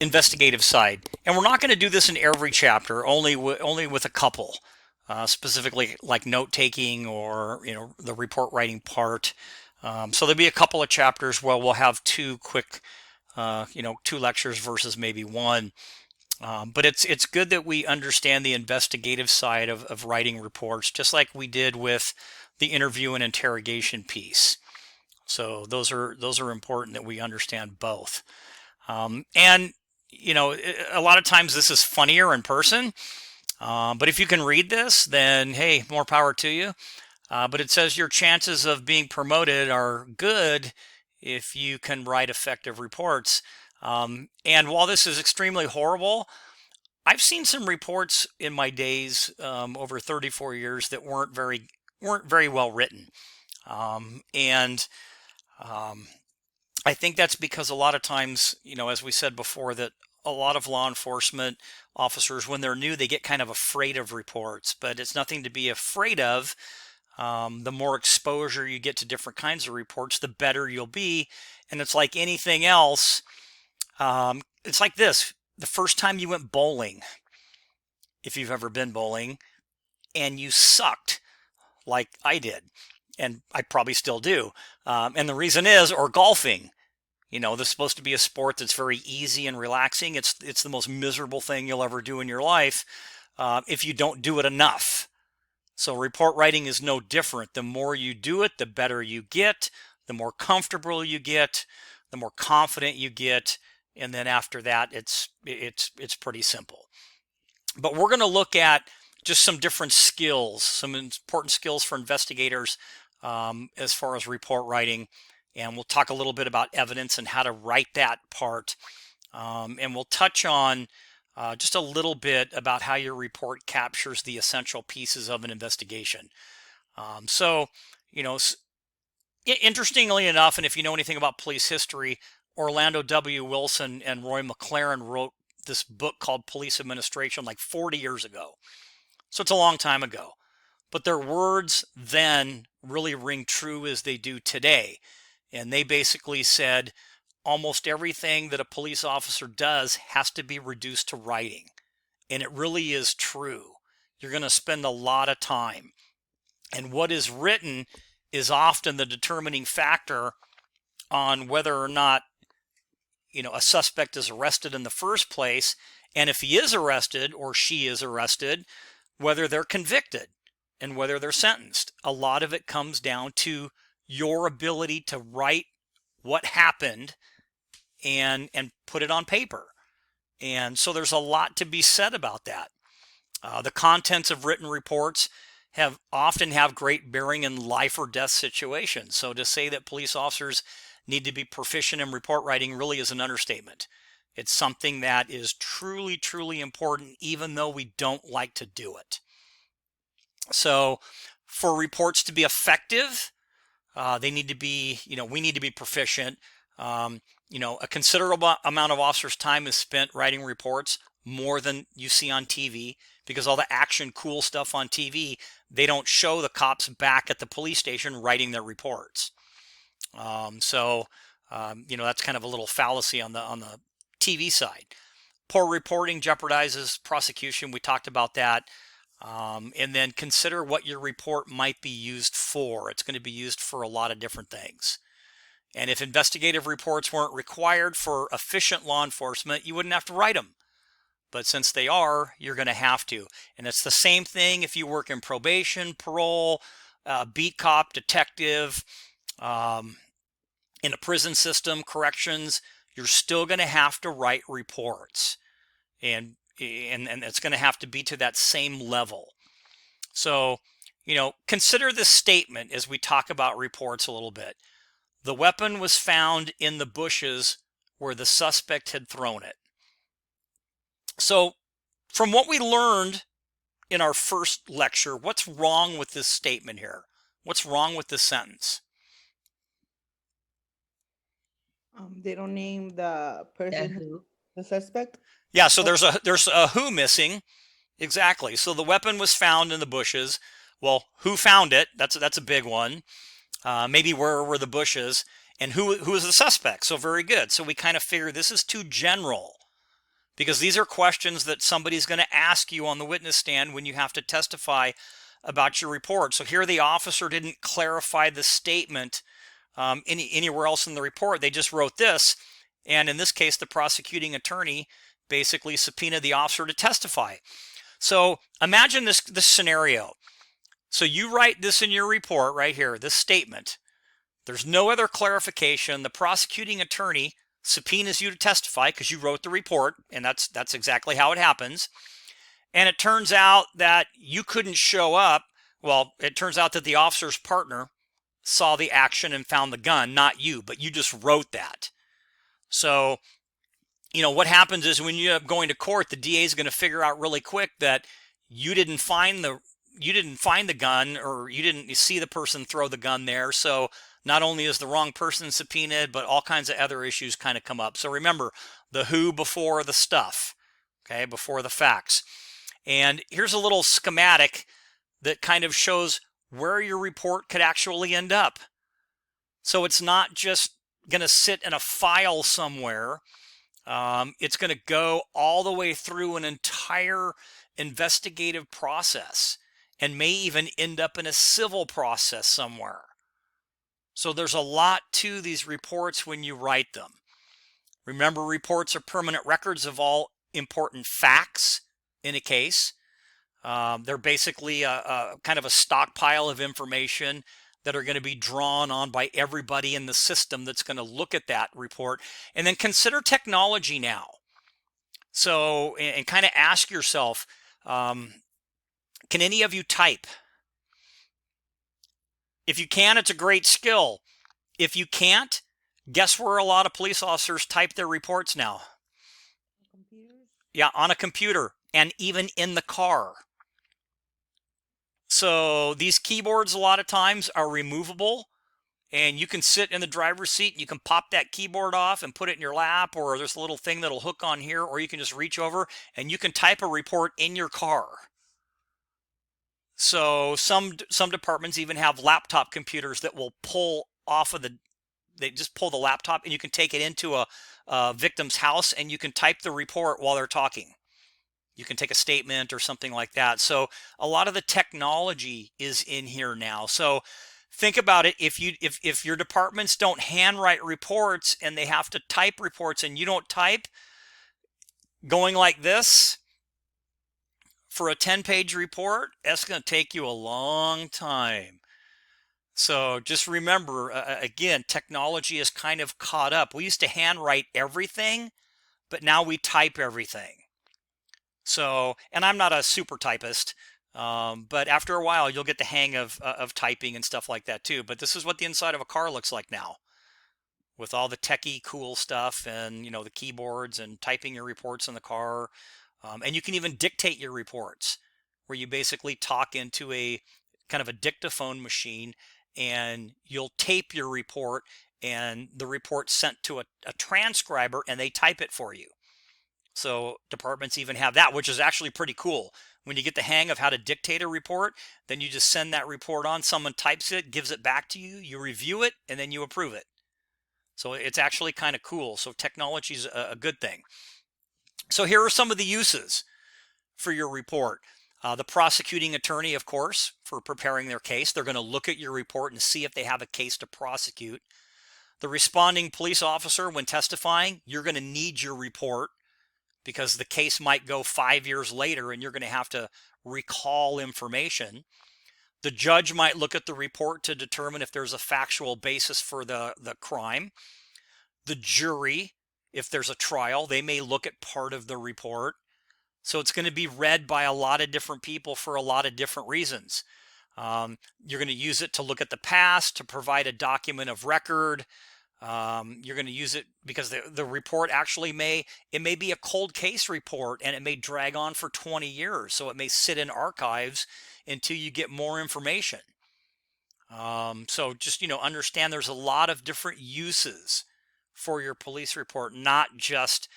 investigative side. And we're not going to do this in every chapter, only with a couple, specifically like note taking or the report writing part. So there'll be a couple of chapters where we'll have two quick, two lectures versus maybe one. But it's good that we understand the investigative side of writing reports, just like we did with the interview and interrogation piece. So those are important that we understand both. And a lot of times this is funnier in person. But if you can read this, then hey, more power to you. But it says your chances of being promoted are good if you can write effective reports. And while this is extremely horrible, I've seen some reports in my days, over 34 years, that weren't very well written. And I think that's because a lot of times, as we said before, that a lot of law enforcement officers, when they're new, they get kind of afraid of reports, but it's nothing to be afraid of. The more exposure you get to different kinds of reports, the better you'll be. And it's like anything else. It's like this. The first time you went bowling, if you've ever been bowling, and you sucked like I did, and I probably still do. And the reason is, or golfing. This is supposed to be a sport that's very easy and relaxing. It's the most miserable thing you'll ever do in your life if you don't do it enough. So report writing is no different. The more you do it, the better you get, the more comfortable you get, the more confident you get, and then after that, it's pretty simple. But we're going to look at just some different skills, some important skills for investigators as far as report writing. And we'll talk a little bit about evidence and how to write that part. And we'll touch on just a little bit about how your report captures the essential pieces of an investigation. So, interestingly enough, and if you know anything about police history, Orlando W. Wilson and Roy McLaren wrote this book called Police Administration like 40 years ago. So it's a long time ago. But their words then really ring true as they do today. And they basically said almost everything that a police officer does has to be reduced to writing. And it really is true. You're going to spend a lot of time. And what is written is often the determining factor on whether or not, a suspect is arrested in the first place. And if he is arrested or she is arrested, whether they're convicted and whether they're sentenced. A lot of it comes down to your ability to write what happened and put it on paper. And so there's a lot to be said about that. The contents of written reports often have great bearing in life or death situations. So to say that police officers need to be proficient in report writing really is an understatement. It's something that is truly, truly important, even though we don't like to do it. So for reports to be effective, they need to be, we need to be proficient. A considerable amount of officers' time is spent writing reports, more than you see on TV, because all the action, cool stuff on TV, they don't show the cops back at the police station writing their reports. That's kind of a little fallacy on the TV side. Poor reporting jeopardizes prosecution. We talked about that. And then consider what your report might be used for. It's going to be used for a lot of different things. And if investigative reports weren't required for efficient law enforcement, you wouldn't have to write them. But since they are, you're going to have to. And it's the same thing if you work in probation, parole, beat cop, detective, in a prison system, corrections, you're still going to have to write reports. And it's going to have to be to that same level. So, consider this statement as we talk about reports a little bit. The weapon was found in the bushes where the suspect had thrown it. So, from what we learned in our first lecture, what's wrong with this statement here? What's wrong with this sentence? They don't name the person, who? the suspect. Yeah, so there's a who missing. Exactly. So the weapon was found in the bushes. Well, who found it? That's a big one. Maybe where were the bushes, and who is the suspect? So very good. So we kind of figure this is too general. because these are questions that somebody's going to ask you on the witness stand when you have to testify about your report. So here the officer didn't clarify the statement anywhere else in the report. They just wrote this. And in this case, the prosecuting attorney basically subpoenaed the officer to testify. So imagine this scenario. So you write this in your report right here, this statement. There's no other clarification. The prosecuting attorney subpoenas you to testify because you wrote the report, and that's exactly how it happens. And it turns out that you couldn't show up. Well, it turns out that the officer's partner saw the action and found the gun, not you, but you just wrote that. So, what happens is when you end up going to court, the DA is going to figure out really quick that you didn't find the gun, or you didn't see the person throw the gun there. So not only is the wrong person subpoenaed, but all kinds of other issues kind of come up. So remember, the who before the stuff, okay, before the facts. And here's a little schematic that kind of shows where your report could actually end up. So it's not just going to sit in a file somewhere. It's going to go all the way through an entire investigative process and may even end up in a civil process somewhere. So there's a lot to these reports when you write them. Remember, reports are permanent records of all important facts in a case. They're basically a kind of a stockpile of information that are going to be drawn on by everybody in the system that's going to look at that report. And then consider technology now. So, and kind of ask yourself, can any of you type? If you can, it's a great skill. If you can't, guess where a lot of police officers type their reports now? Computers? Yeah, on a computer, and even in the car. So these keyboards a lot of times are removable, and you can sit in the driver's seat and you can pop that keyboard off and put it in your lap, or there's a little thing that'll hook on here, or you can just reach over and you can type a report in your car. So some departments even have laptop computers that will pull off of they just pull the laptop and you can take it into a victim's house and you can type the report while they're talking. You can take a statement or something like that. So a lot of the technology is in here now. So think about it. If your departments don't handwrite reports and they have to type reports and you don't type, going like this for a 10-page report, that's going to take you a long time. So just remember, again, technology is kind of caught up. We used to handwrite everything, but now we type everything. So, and I'm not a super typist, but after a while, you'll get the hang of typing and stuff like that too. But this is what the inside of a car looks like now, with all the techie cool stuff and, the keyboards and typing your reports in the car. And you can even dictate your reports, where you basically talk into a kind of a dictaphone machine and you'll tape your report and the report's sent to a transcriber and they type it for you. So departments even have that, which is actually pretty cool. When you get the hang of how to dictate a report, then you just send that report on, someone types it, gives it back to you, you review it, and then you approve it. So it's actually kind of cool. So technology is a good thing. So here are some of the uses for your report. The prosecuting attorney, of course, for preparing their case. They're going to look at your report and see if they have a case to prosecute. The responding police officer, when testifying, you're going to need your report because the case might go 5 years later and you're going to have to recall information. The judge might look at the report to determine if there's a factual basis for the crime. The jury, if there's a trial, they may look at part of the report. So it's going to be read by a lot of different people for a lot of different reasons. You're going to use it to look at the past, to provide a document of record. You're going to use it because the report actually may be a cold case report and it may drag on for 20 years. So it may sit in archives until you get more information. So just, understand there's a lot of different uses for your police report, not just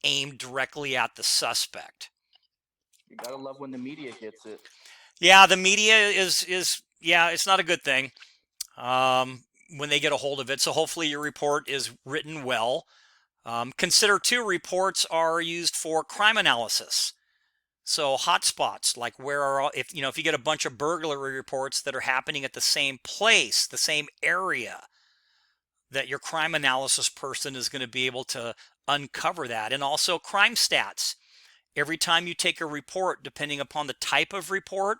aimed directly at the suspect. You gotta love when the media gets it. Yeah, the media is it's not a good thing when they get a hold of it. So hopefully your report is written well. Consider two, reports are used for crime analysis. So hotspots, like where are, if you get a bunch of burglary reports that are happening at the same place, the same area, that your crime analysis person is going to be able to uncover that. And also crime stats. Every time you take a report, depending upon the type of report,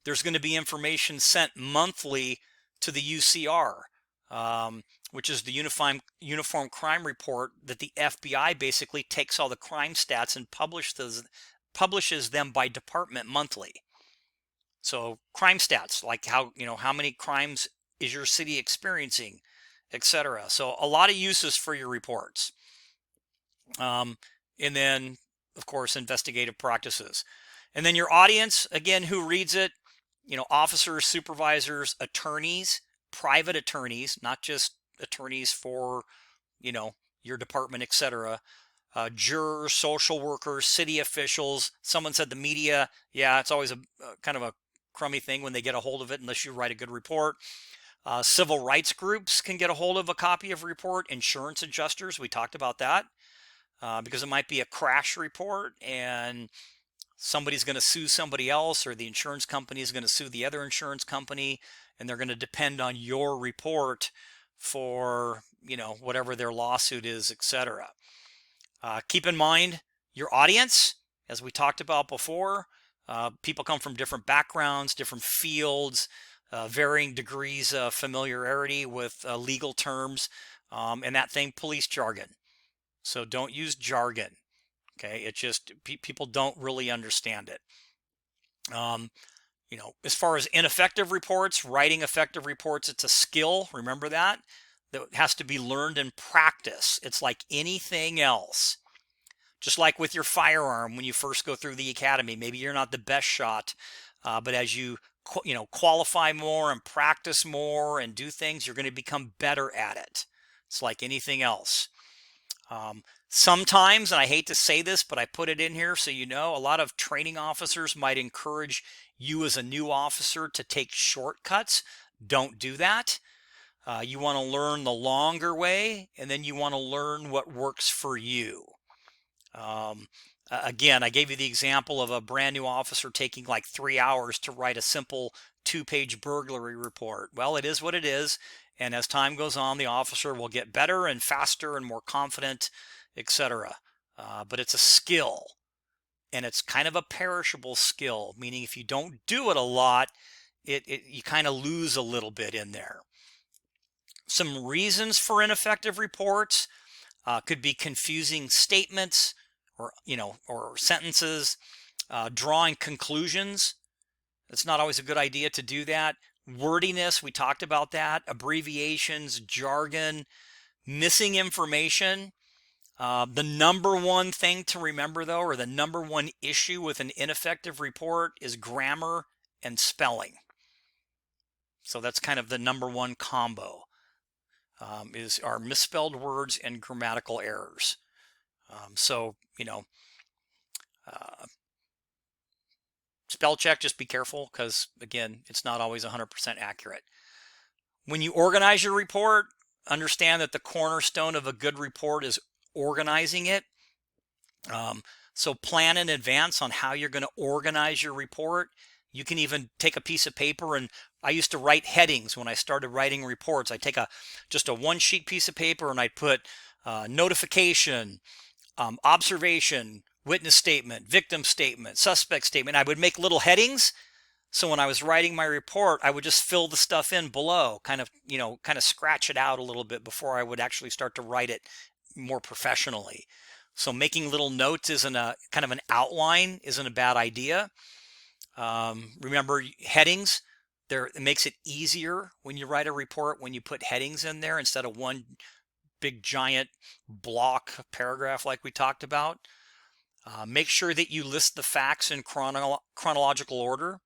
there's going to be information sent monthly to the UCR, which is the Uniform Crime Report, that the FBI basically takes all the crime stats and publishes them by department monthly. So crime stats, like how many crimes is your city experiencing, etc. So a lot of uses for your reports. And then, of course, investigative practices. And then your audience, again, who reads it, officers, supervisors, attorneys, private attorneys, not just attorneys for, your department, etc. Jurors, social workers, city officials. Someone said the media. Yeah, it's always a kind of a crummy thing when they get a hold of it unless you write a good report. Civil rights groups can get a hold of a copy of a report. Insurance adjusters, we talked about that, because it might be a crash report and somebody's going to sue somebody else, or the insurance company is going to sue the other insurance company, and they're going to depend on your report for, whatever their lawsuit is, etc. Keep in mind your audience, as we talked about before. People come from different backgrounds, different fields, varying degrees of familiarity with legal terms, and that thing, police jargon. So don't use jargon. Okay, it just people don't really understand it. As far as ineffective reports, writing effective reports, it's a skill. Remember that has to be learned in practice. It's like anything else. Just like with your firearm, when you first go through the academy, maybe you're not the best shot, but as you qualify more and practice more and do things, you're going to become better at it. It's like anything else. Sometimes, and I hate to say this, but I put it in here so a lot of training officers might encourage you as a new officer to take shortcuts. Don't do that. You want to learn the longer way, and then you want to learn what works for you. Again, I gave you the example of a brand new officer taking like 3 hours to write a simple 2-page burglary report. Well, it is what it is. And as time goes on, the officer will get better and faster and more confident, etc. But it's a skill, and it's kind of a perishable skill, meaning if you don't do it a lot, you kind of lose a little bit in there. Some reasons for ineffective reports could be confusing statements, or sentences, drawing conclusions. It's not always a good idea to do that. Wordiness, we talked about that. Abbreviations, jargon, missing information. The number one thing to remember, though, or the number one issue with an ineffective report is grammar and spelling. So that's kind of the number one combo, are misspelled words and grammatical errors. Spell check, just be careful, because again, it's not always 100% accurate. When you organize your report, understand that the cornerstone of a good report is organizing it. So plan in advance on how you're going to organize your report. You can even take a piece of paper, and I used to write headings when I started writing reports. I take just a 1-sheet piece of paper, and I'd put notification, observation, witness statement, victim statement, suspect statement. I would make little headings, so when I was writing my report, I would just fill the stuff in below, kind of scratch it out a little bit before I would actually start to write it more professionally. So making little notes isn't kind of an outline isn't a bad idea. Remember headings. It makes it easier when you write a report when you put headings in there instead of one big giant block paragraph like we talked about. Make sure that you list the facts in chronological order.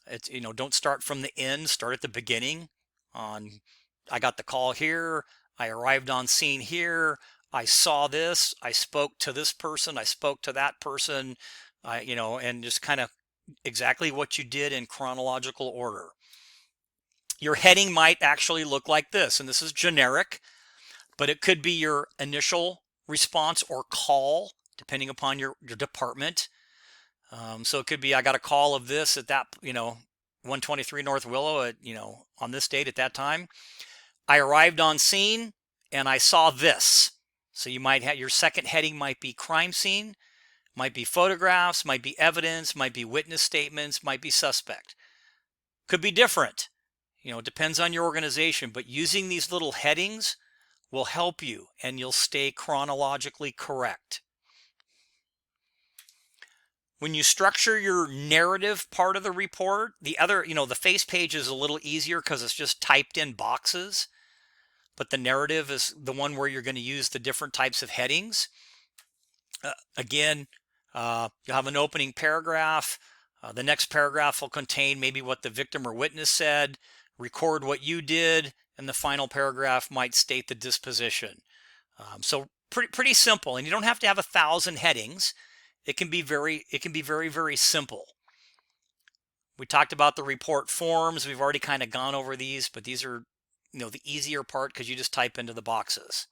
It's, don't start from the end, start at the beginning. I got the call here, I arrived on scene here, I saw this, I spoke to this person, I spoke to that person, and just kind of exactly what you did in chronological order. Your heading might actually look like this, and this is generic, but it could be your initial response or call, depending upon your department. So it could be, I got a call of this at that, 123 North Willow at, on this date at that time. I arrived on scene and I saw this. So you might have, your second heading might be crime scene, might be photographs, might be evidence, might be witness statements, might be suspect. Could be different. It depends on your organization, but using these little headings will help you and you'll stay chronologically correct. When you structure your narrative part of the report, the other, the face page is a little easier because it's just typed in boxes, but the narrative is the one where you're going to use the different types of headings. Again, you'll have an opening paragraph. The next paragraph will contain maybe what the victim or witness said, record what you did, and the final paragraph might state the disposition. So pretty simple, and you don't have to have 1,000 headings. It can be very, very simple. We talked about the report forms. We've already kind of gone over these, but these are, the easier part because you just type into the boxes.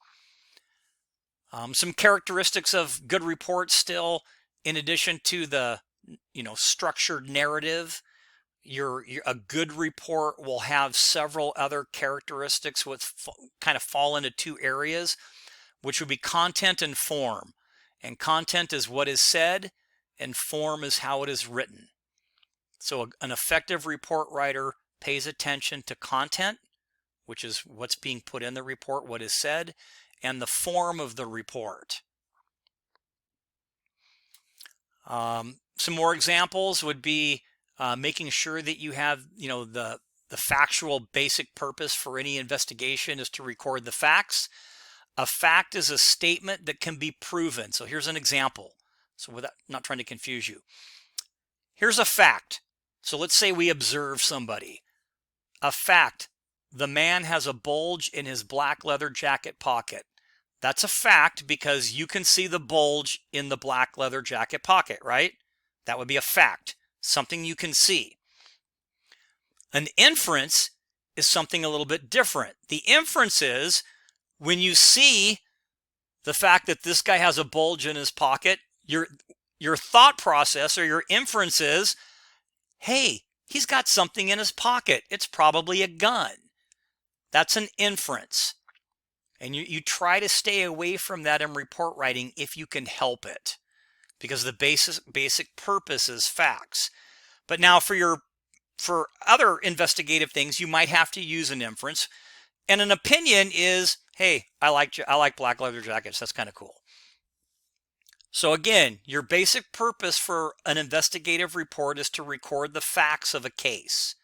Some characteristics of good reports still, in addition to the, structured narrative, a good report will have several other characteristics which kind of fall into two areas, which would be content and form. And content is what is said, and form is how it is written. So an effective report writer pays attention to content, which is what's being put in the report, what is said, and the form of the report. Some more examples would be making sure that you have, the factual basic purpose for any investigation is to record the facts. A fact is a statement that can be proven. So here's an example. So without not trying to confuse you. Here's a fact. So let's say we observe somebody. A fact. The man has a bulge in his black leather jacket pocket. That's a fact because you can see the bulge in the black leather jacket pocket, right? That would be a fact. Something you can see. An inference is something a little bit different. The inference is when you see the fact that this guy has a bulge in his pocket, your thought process or your inference is, hey, he's got something in his pocket. It's probably a gun. That's an inference. And you try to stay away from that in report writing if you can help it, because the basic purpose is facts. But now for other investigative things, you might have to use an inference. And an opinion is, hey, I like black leather jackets. That's kind of cool. So again, your basic purpose for an investigative report is to record the facts of a case.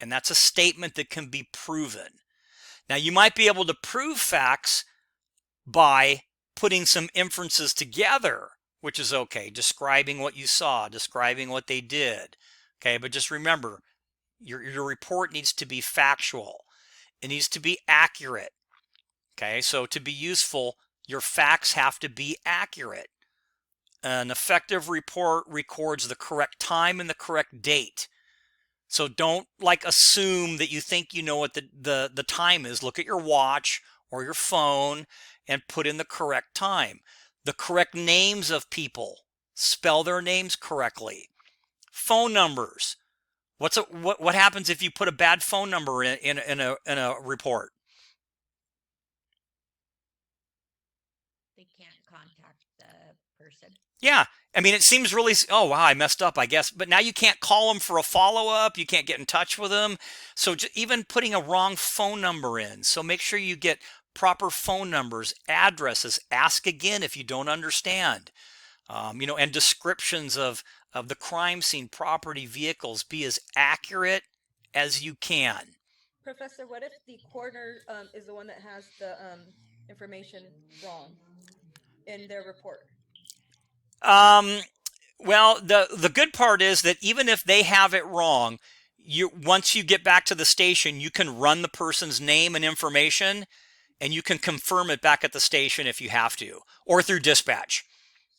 And that's a statement that can be proven. Now, you might be able to prove facts by putting some inferences together, which is okay. Describing what you saw, describing what they did. Okay, but just remember, your report needs to be factual. It needs to be accurate. Okay, so to be useful, your facts have to be accurate. An effective report records the correct time and the correct date. So don't assume that you think you know what the time is. Look at your watch or your phone and put in the correct time. The correct names of people. Spell their names correctly. Phone numbers. What happens if you put a bad phone number in a report? They can't contact the person. Yeah. I mean, it seems really, oh, wow, I messed up, I guess. But now you can't call them for a follow-up. You can't get in touch with them. So even putting a wrong phone number in. So make sure you get proper phone numbers, addresses. Ask again if you don't understand. And descriptions of the crime scene, property, vehicles. Be as accurate as you can. Professor, what if the coroner is the one that has the information wrong in their report? Well, the good part is that even if they have it wrong, once you get back to the station, you can run the person's name and information, and you can confirm it back at the station if you have to, or through dispatch.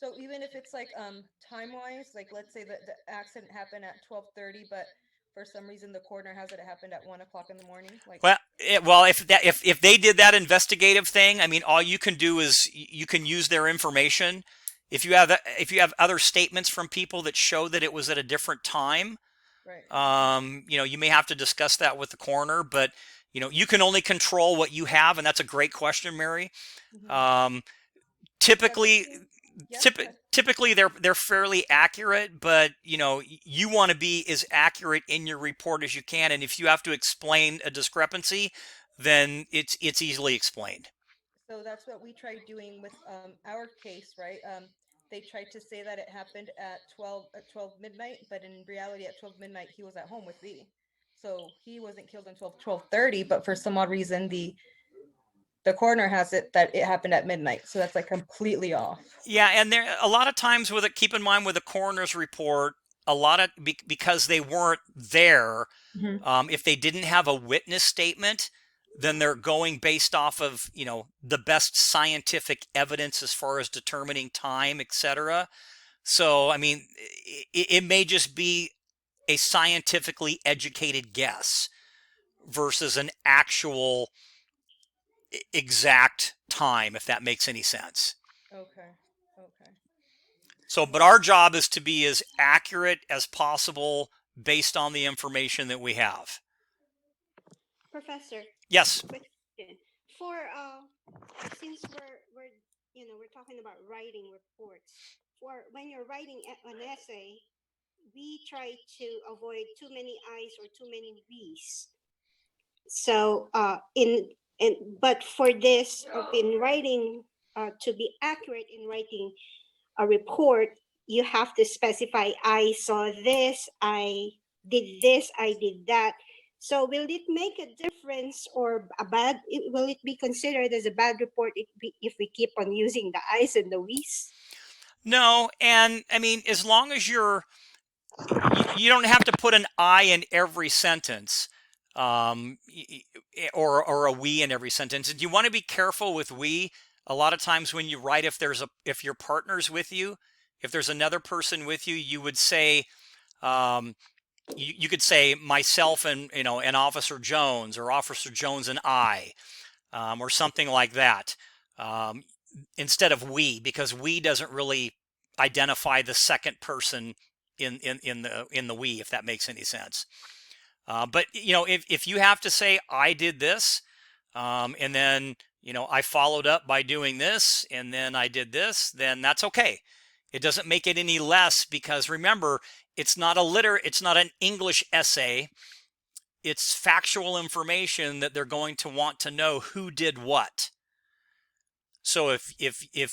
So even if it's time-wise, let's say that the accident happened at 12:30, but for some reason the coroner has it happened at 1 o'clock in the morning. Like, Well, if they did that investigative thing, I mean, all you can do is you can use their information. If you have other statements from people that show that it was at a different time, right. you may have to discuss that with the coroner. But you can only control what you have, and that's a great question, Mary. Mhm. Um, Yeah, but typically, yeah, typ- go ahead. typically they're fairly accurate, but you want to be as accurate in your report as you can, and if you have to explain a discrepancy, then it's easily explained. So that's what we tried doing with our case, right? They tried to say that it happened at 12 midnight, but in reality at 12 midnight he was at home with V. So he wasn't killed until 12:30, but for some odd reason the coroner has it that it happened at midnight. So that's like completely off. Yeah, and there a lot of times with it. Keep in mind with a coroner's report, a lot of because they weren't there. Mhm. If they didn't have a witness statement, then they're going based off of the best scientific evidence as far as determining time, etc. So I mean, it may just be a scientifically educated guess versus an actual exact time, if that makes any sense. Okay. Okay. So, but our job is to be as accurate as possible based on the information that we have. Professor, Yes. question. For since we're we're talking about writing reports. For when you're writing an essay, we try to avoid too many I's or too many V's. So but for this in writing to be accurate in writing a report, you have to specify I saw this, I did this, I did that. So will it make a difference or will it be considered as a bad report if we keep on using the I's and the we's? No, and I mean, as long as you don't have to put an I in every sentence, or a we in every sentence. And you want to be careful with we. A lot of times when you write, if your partner's with you, if there's another person with you, you would say, you could say myself and Officer Jones, or Officer Jones and I, or something like that, um, instead of we, because we doesn't really identify the second person in the we, if that makes any sense. But if you have to say I did this, and then I followed up by doing this, and then I did this, then that's okay. It doesn't make it any less, because remember, it's not an English essay. It's factual information that they're going to want to know who did what. So if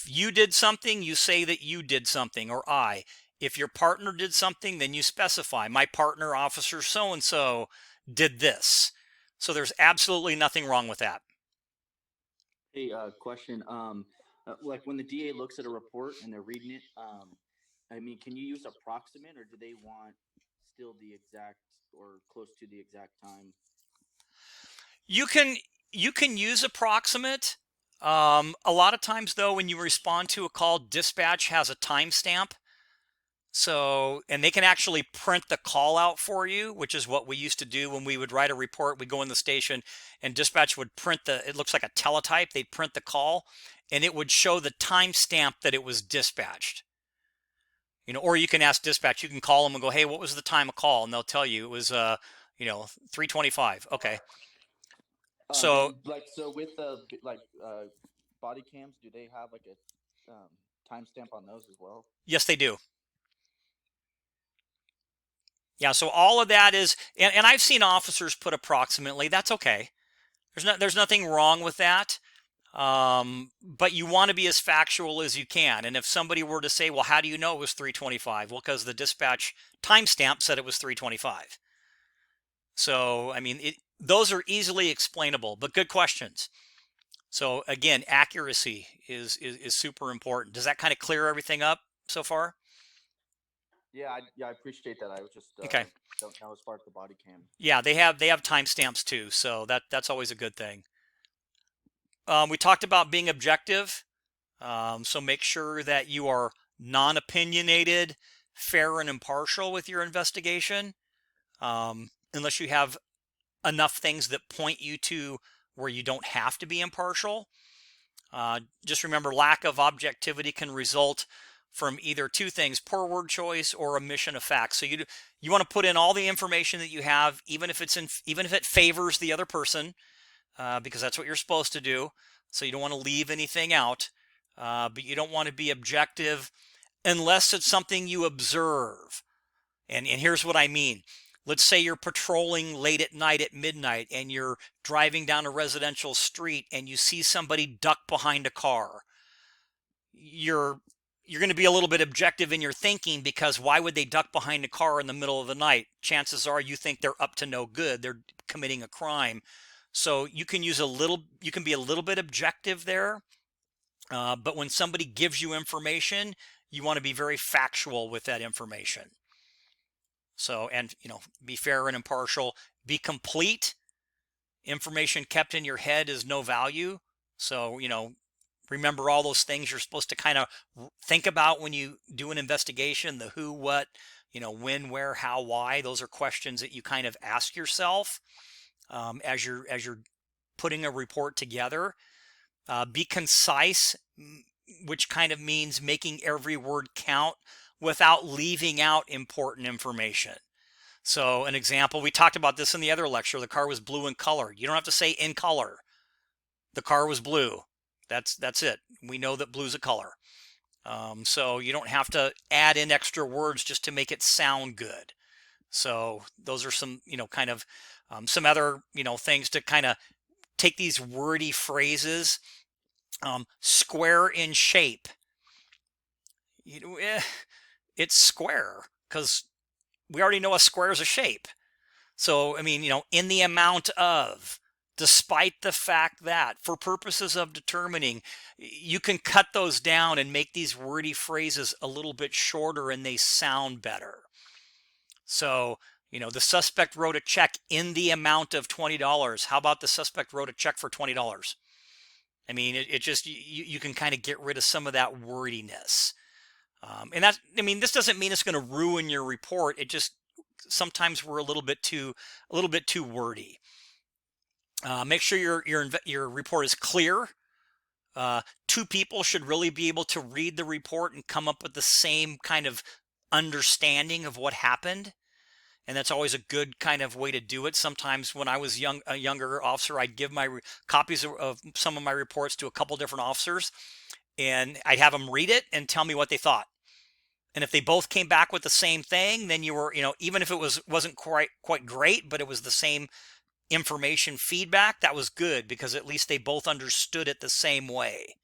you did something, you say that you did something, or I. If your partner did something, then you specify my partner, Officer so and so, did this. So there's absolutely nothing wrong with that. Hey, question. Like when the DA looks at a report and they're reading it, I mean, can you use approximate, or do they want still the exact or close to the exact time? You can use approximate. A lot of times though, when you respond to a call, dispatch has a timestamp. So, and they can actually print the call out for you, which is what we used to do when we would write a report. We'd go in the station and dispatch would print it looks like a teletype. They'd print the call and it would show the timestamp that it was dispatched. Or you can ask dispatch, you can call them and go, hey, what was the time of call? And they'll tell you it was, 3:25. Okay. So, And like so with the body cams, do they have like a timestamp on those as well? yes, they do. Yeah. So all of that is, and I've seen officers put approximately. That's okay. There's nothing wrong with that. But you want to be as factual as you can. And if somebody were to say, well, how do you know it was 3:25? Well, because the dispatch timestamp said it was 3:25. So, I mean, those are easily explainable, but good questions. So again, accuracy is super important. Does that kind of clear everything up so far? Yeah, I appreciate that. I was just Okay. don't know as far as the body cam. Yeah, they have timestamps too, so that's always a good thing. We talked about being objective. So make sure that you are non-opinionated, fair, and impartial with your investigation. unless you have enough things that point you to where you don't have to be impartial. Just remember, lack of objectivity can result from either two things: poor word choice or omission of facts. So you want to put in all the information that you have, even if it favors the other person, because that's what you're supposed to do. So you don't want to leave anything out, but you don't want to be objective unless it's something you observe. And here's what I mean. Let's say you're patrolling late at night at midnight and you're driving down a residential street and you see somebody duck behind a car. You're going to be a little bit objective in your thinking, because why would they duck behind a car in the middle of the night? Chances are you think they're up to no good. They're committing a crime. So you can be a little bit objective there. But when somebody gives you information, you want to be very factual with that information. So, and, be fair and impartial, be complete. Information kept in your head is no value. So, remember all those things you're supposed to kind of think about when you do an investigation: the who, what, when, where, how, why. Those are questions that you kind of ask yourself as you're putting a report together. Be concise, which kind of means making every word count without leaving out important information. So an example, we talked about this in the other lecture: the car was blue in color. You don't have to say in color. The car was blue. That's it. We know that blue's a color. So you don't have to add in extra words just to make it sound good. So those are some, kind of some other, things to kind of take these wordy phrases. Square in shape. It's square because we already know a square is a shape. So, I mean, in the amount of, despite the fact that, for purposes of determining, you can cut those down and make these wordy phrases a little bit shorter and they sound better. So, the suspect wrote a check in the amount of $20. How about the suspect wrote a check for $20? I mean, it just, you can kind of get rid of some of that wordiness. And that's, this doesn't mean it's going to ruin your report. It just, sometimes we're a little bit too wordy. Make sure your report is clear. Two people should really be able to read the report and come up with the same kind of understanding of what happened. And that's always a good kind of way to do it. Sometimes when I was a younger officer, I'd give my copies of some of my reports to a couple different officers, and I'd have them read it and tell me what they thought. And if they both came back with the same thing, then you were, even if it wasn't quite great, but it was the same information feedback, that was good, because at least they both understood it the same way.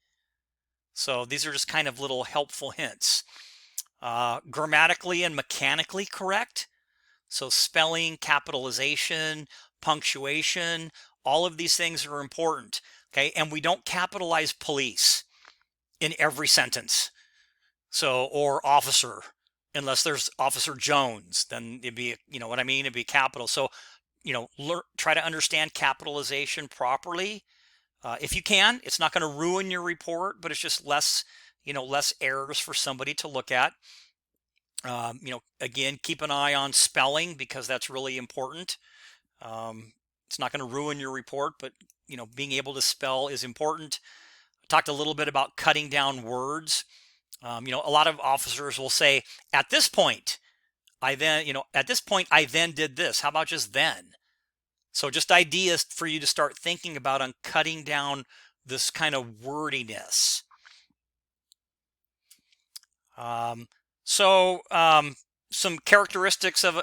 So these are just kind of little helpful hints. Grammatically and mechanically correct. So spelling, capitalization, punctuation, all of these things are important. Okay, and we don't capitalize police in every sentence. So, or officer, unless there's Officer Jones, then it'd be, what I mean, it'd be capital. So, try to understand capitalization properly. If you can, it's not going to ruin your report, but it's just less errors for somebody to look at. Again, keep an eye on spelling, because that's really important. It's not going to ruin your report, but, being able to spell is important. I talked a little bit about cutting down words. A lot of officers will say, at this point, I then did this. How about just then? So just ideas for you to start thinking about on cutting down this kind of wordiness. Some characteristics of,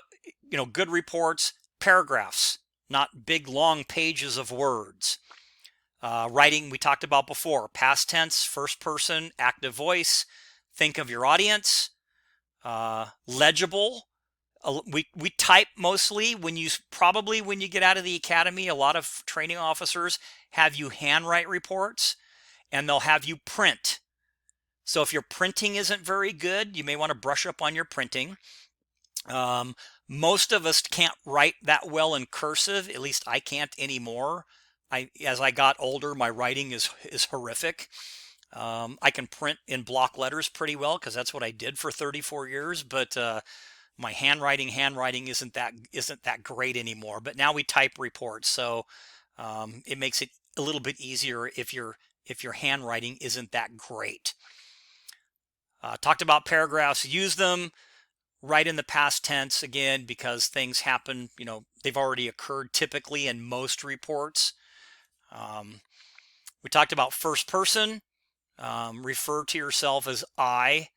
good reports: paragraphs, not big long pages of words. Writing, we talked about before: past tense, first person, active voice. Think of your audience. Legible. We type mostly. When you get out of the academy, a lot of training officers have you handwrite reports, and they'll have you print. So if your printing isn't very good, you may want to brush up on your printing. Most of us can't write that well in cursive. At least I can't anymore. As I got older, my writing is horrific. I can print in block letters pretty well, because that's what I did for 34 years. But my handwriting isn't that great anymore. But now we type reports, so it makes it a little bit easier if your handwriting isn't that great. Talked about paragraphs. Use them. Write in the past tense again, because things happen, they've already occurred typically in most reports. We talked about first person. Refer to yourself as I.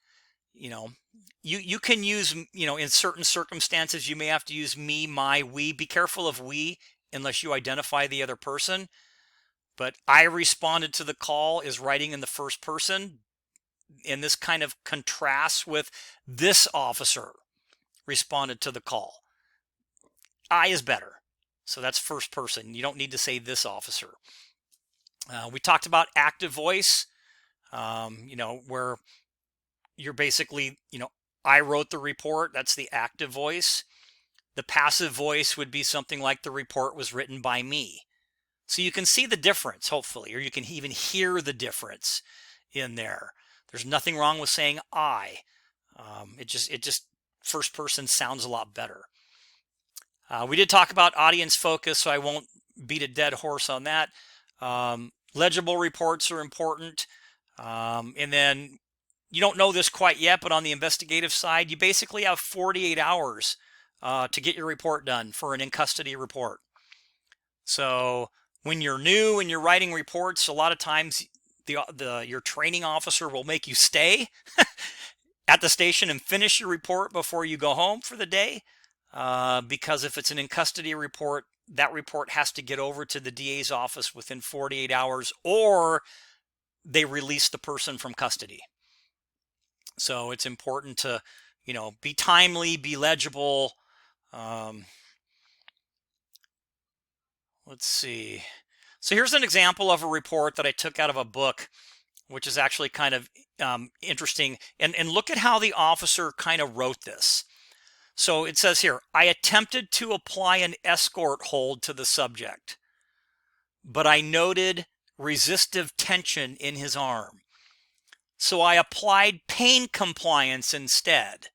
You can use, in certain circumstances, you may have to use me, my, we. Be careful of we unless you identify the other person. But I responded to the call is writing in the first person. And this kind of contrasts with this officer responded to the call. I is better. So that's first person. You don't need to say this officer. We talked about active voice, where you're basically, I wrote the report. That's the active voice. The passive voice would be something like the report was written by me. So you can see the difference, hopefully, or you can even hear the difference in there. There's nothing wrong with saying I. It just first person sounds a lot better. We did talk about audience focus, so I won't beat a dead horse on that. Legible reports are important. And then you don't know this quite yet, but on the investigative side, you basically have 48 hours to get your report done for an in-custody report. So when you're new and you're writing reports, a lot of times your training officer will make you stay at the station and finish your report before you go home for the day. Because if it's an in-custody report, that report has to get over to the DA's office within 48 hours, or they release the person from custody. So it's important to, be timely, be legible. Let's see. So here's an example of a report that I took out of a book, which is actually kind of interesting. And look at how the officer kind of wrote this. So it says here, I attempted to apply an escort hold to the subject, but I noted resistive tension in his arm. So I applied pain compliance instead.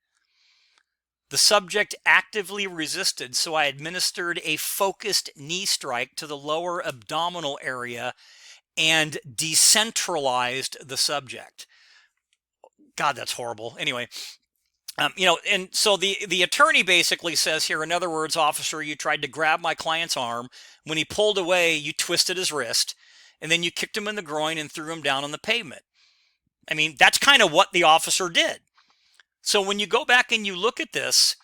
The subject actively resisted, so I administered a focused knee strike to the lower abdominal area and decentralized the subject. God, that's horrible. Anyway. And so the attorney basically says here, in other words, officer, you tried to grab my client's arm. When he pulled away, you twisted his wrist, and then you kicked him in the groin and threw him down on the pavement. I mean, that's kind of what the officer did. So when you go back and you look at this,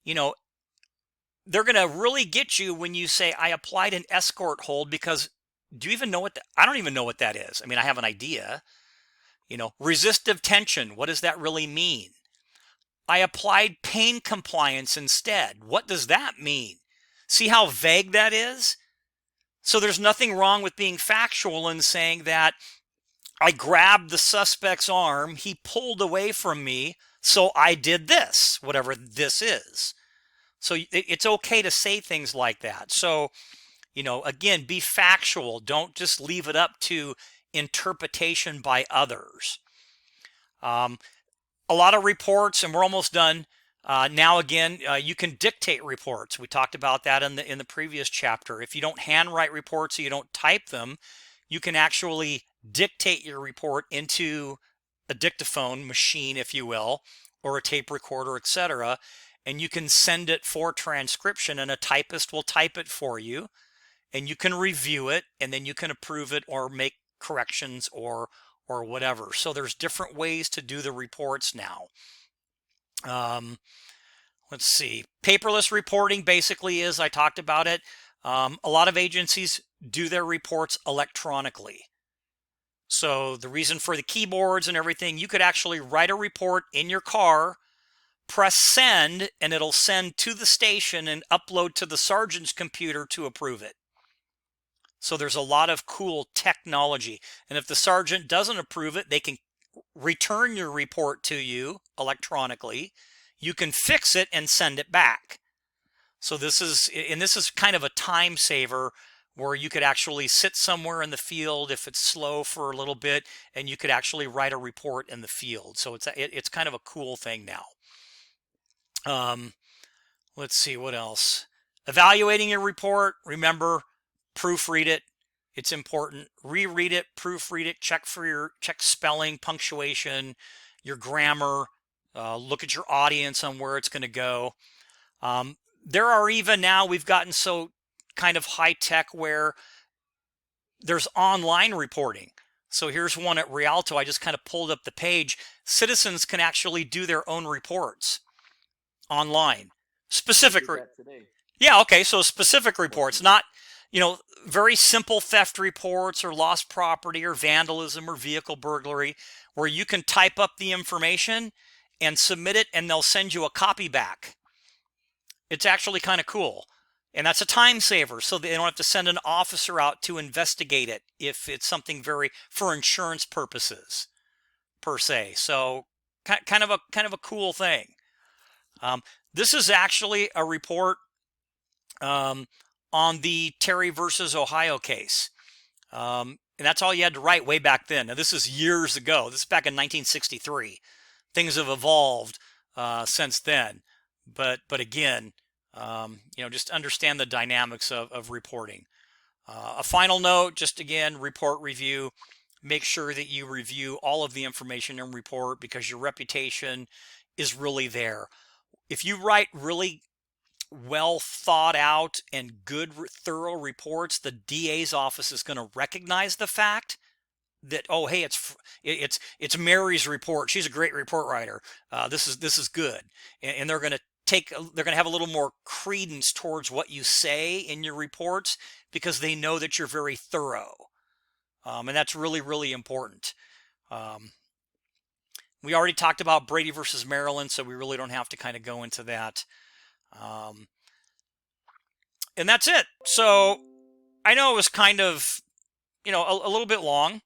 they're going to really get you when you say, I applied an escort hold, because do you even know what I don't even know what that is. I mean, I have an idea. Resistive tension, what does that really mean? I applied pain compliance instead. What does that mean? See how vague that is? So there's nothing wrong with being factual and saying that I grabbed the suspect's arm, he pulled away from me, so I did this, whatever this is. So it's okay to say things like that. So, again, be factual. Don't just leave it up to interpretation by others. A lot of reports, and we're almost done. Now, again, you can dictate reports. We talked about that in the previous chapter. If you don't handwrite reports or you don't type them, you can actually dictate your report into a dictaphone machine, if you will, or a tape recorder, etc. And you can send it for transcription, and a typist will type it for you, and you can review it, and then you can approve it or make corrections or whatever. So there's different ways to do the reports now. Let's see. Paperless reporting basically is, I talked about it. A lot of agencies do their reports electronically. So the reason for the keyboards and everything, you could actually write a report in your car, press send, and it'll send to the station and upload to the sergeant's computer to approve it. So there's a lot of cool technology. And if the sergeant doesn't approve it, they can return your report to you electronically. You can fix it and send it back. So this is kind of a time saver, where you could actually sit somewhere in the field if it's slow for a little bit, and you could actually write a report in the field. So it's kind of a cool thing now. Um, let's see what else. Evaluating your report. Remember, proofread it. It's important. Reread it, proofread it, check spelling, punctuation, your grammar. Look at your audience on where it's going to go. There are even now, we've gotten so kind of high tech where there's online reporting. So here's one at Rialto. I just kind of pulled up the page. Citizens can actually do their own reports online. Specific. Did that today. Yeah, okay. So specific reports, not, very simple theft reports or lost property or vandalism or vehicle burglary, where you can type up the information and submit it and they'll send you a copy back. It's actually kind of cool. And that's a time saver, so they don't have to send an officer out to investigate it if it's something for insurance purposes, per se. So kind of a cool thing. This is actually a report on the Terry versus Ohio case. And that's all you had to write way back then. Now, this is years ago. This is back in 1963. Things have evolved since then. But again, just understand the dynamics of reporting. A final note, just again, report review. Make sure that you review all of the information in report because your reputation is really there. If you write really well thought out and good, thorough reports, the DA's office is going to recognize the fact that, oh, hey, it's Mary's report. She's a great report writer. This is good, and they're going to have a little more credence towards what you say in your reports because they know that you're very thorough, and that's really, really important. We already talked about Brady versus Maryland, so we really don't have to kind of go into that. And that's it. So I know it was kind of, a little bit long,